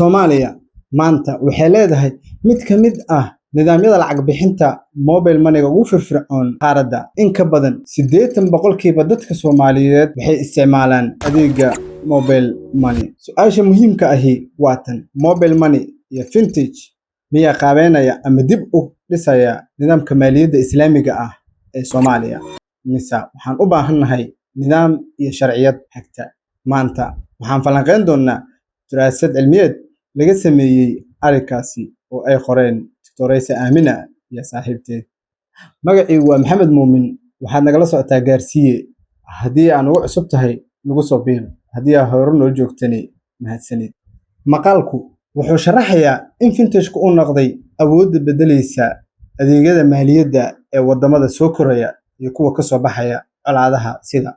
Soomaaliya maanta waxay leedahay mid ka mid ah nidaamyada lacag bixinta mobile money ugu firfircoon qaaradda. In ka badan 80% dadka Soomaaliyeed waxay isticmaalaan adeegga mobile money. Su'aasha muhiimka ahi waa tan: mobile money iyo fintech miyaa qaabeynaya ama dib u dhisaya nidaamka maaliyadda Islaamiga ah ee Soomaaliya, mise waxaan u baahannahay nidaam iyo sharciyad hagta? Maanta waxaan falanqeyn doonaa daraasad cilmiyeed laga sameeyay arrinkaasi oo ay qoreen Dr. Aamina iyo saaxiibteed. Magacaygu waa Maxamed Muumin, waxaad nagala socotaa Gaarsiye. Haddii aan ugu cusub tahay nagu soo biir, haddii aad hore noo joogtani mahadsanid. Maqaalku wuxuu sharaxayaa in fintechku uu noqday awoodda beddelaysa adeegyada maaliyadda ee wadamada soo koraya iyo kuwa ka soo baxaya colaadaha sida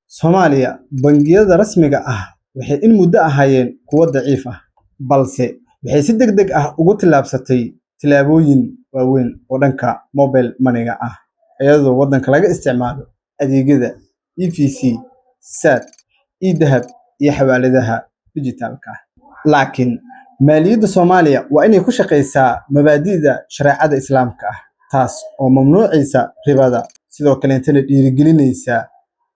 Soomaaliya. Bangiyada rasmiga ah waxay in muddo ahaayeen kuwo daciif ah, balse waxay si degdeg ah ugu tillaabsatay tillaabooyin waaweyn oo dhanka mobile money-ga ah, iyadoo waddanka laga isticmaalo adeegyada EVC, SAD, e-dahab iyo xawaaladaha dijitaalka ah. Laakiin maaliyadda Soomaaliya waa inay ku shaqeysaa mabaadi'da shareecada Islaamka ah, taas oo mamnuucaysa ribada, sidoo kaleetana dhiirigelinaysa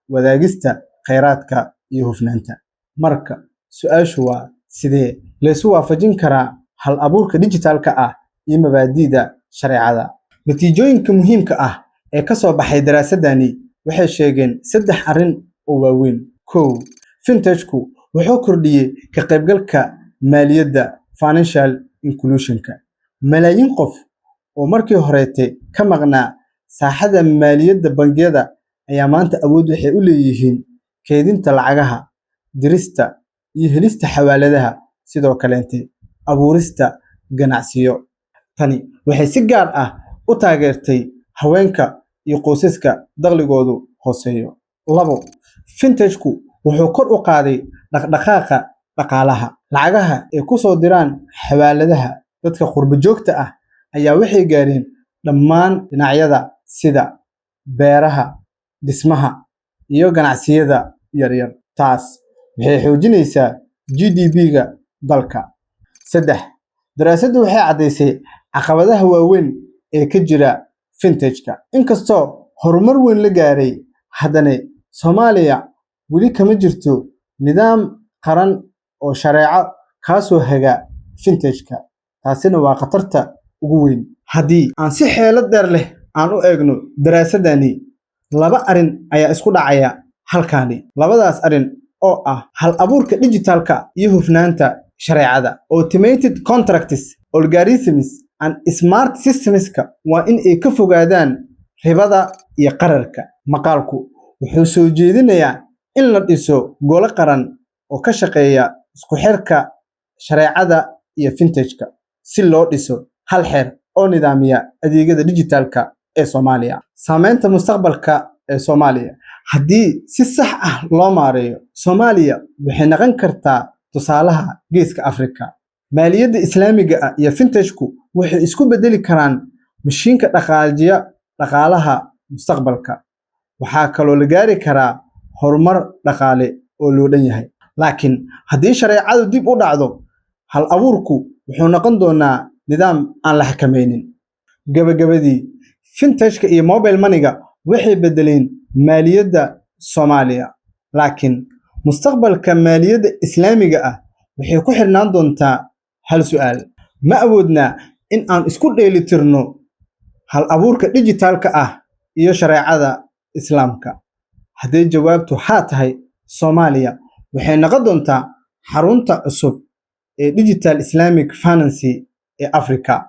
wadaagista kheyraadka iyo hufnaanta. Marka su'aashu waa sidee la isu waafajin karaa hal abuurka dijitaalka ah iyo mabaadi'da shareecada? Natiijooyinka muhiimka ah ee ka soo baxay daraasadani waxay sheegeen 3 arrin oo waaweyn. 1. Fintechku wuxuu kordhiyey ka qaybgalka maaliyadda financial inclusion-ka. Malaayiin qof oo markii horeete ka maqnaa saaxada maaliyadda bangiyada ayaa maanta awood waxay u leeyihiin kaydinta lacagaha, dirista iyo helista xawaaladaha, sidoo kaleete abuurista ganacsiyo. Tani waxay si gaar ah u taageertay haweenka iyo qoysaska dakhligoodu hooseeyo. 2. Fintechku wuxuu kor u qaaday dhaqdhaqaaqa dhaqaalaha. Lacagaha ay ku soo diraan xawaaladaha dadka qurbo joogta ah ayaa waxay gaareen dhammaan dhinacyada sida beeraha, dhismaha iyo ganacsiyada yaryar. Taas waxay xoojinaysaa GDP-ga dalka. 3. Daraasaddu waxay caddaysay caqabadaha waaweyn ee ka jira fintechka. Inkastoo horumar weyn la gaaray, haddana Soomaaliya weli kama jirto nidaam qaran oo shareeco kaasoo haga fintechka. Taasina waa khatarta ugu weyn. Haddii aan si xeelad dheer leh aan u eegno daraasadani, 2 arrin ayaa isku dhacaya halkaani. Labadaas arrin oo ah hal abuurka dijitaalka iyo hufnaanta shareecada. Automated contracts, algorithms and smart systems-ka waa in ay ka fogaadaan ribada iyo qararka. Maqaalku wuxuu soo jeedinayaa in la dhiso gole qaran oo ka shaqeeya isku xirka shareecada iyo fintechka si loo dhiso hal xeer oo nidaamiya adeegyada dijitaalka ee Soomaaliya. Saameynta mustaqbalka ee Soomaaliya haddii si sax ah loo maareeyo, Soomaaliya waxay noqon kartaa tusaalaha Geeska Afrika. Maaliyadda Islaamiga ah iyo fintechku waxay isku bedeli karaan mashiinka dhaqaajiya dhaqaalaha mustaqbalka. Waxaa kaloo la gaari karaa horumar dhaqaale oo loo dhan yahay. Laakiin haddii shareecadu dib u dhacdo, hal abuurku wuxuu noqon doonaa nidaam aan la xakameynin. Gabagabadii, fintechka iyo mobile money-ga waxay beddeleen maaliyadda Soomaaliya, laakiin mustaqbalka maaliyadda Islaamiga ah waxay ku xirnaan doontaa hal su'aal: ma awoodnaa in aan isku dheelitirno hal abuurka dijitaalka ah iyo shareecada Islaamka? Haddii jawaabtu haa tahay, Soomaaliya waxay noqon doontaa xarunta cusub ee Digital Islamic Finance ee Afrika.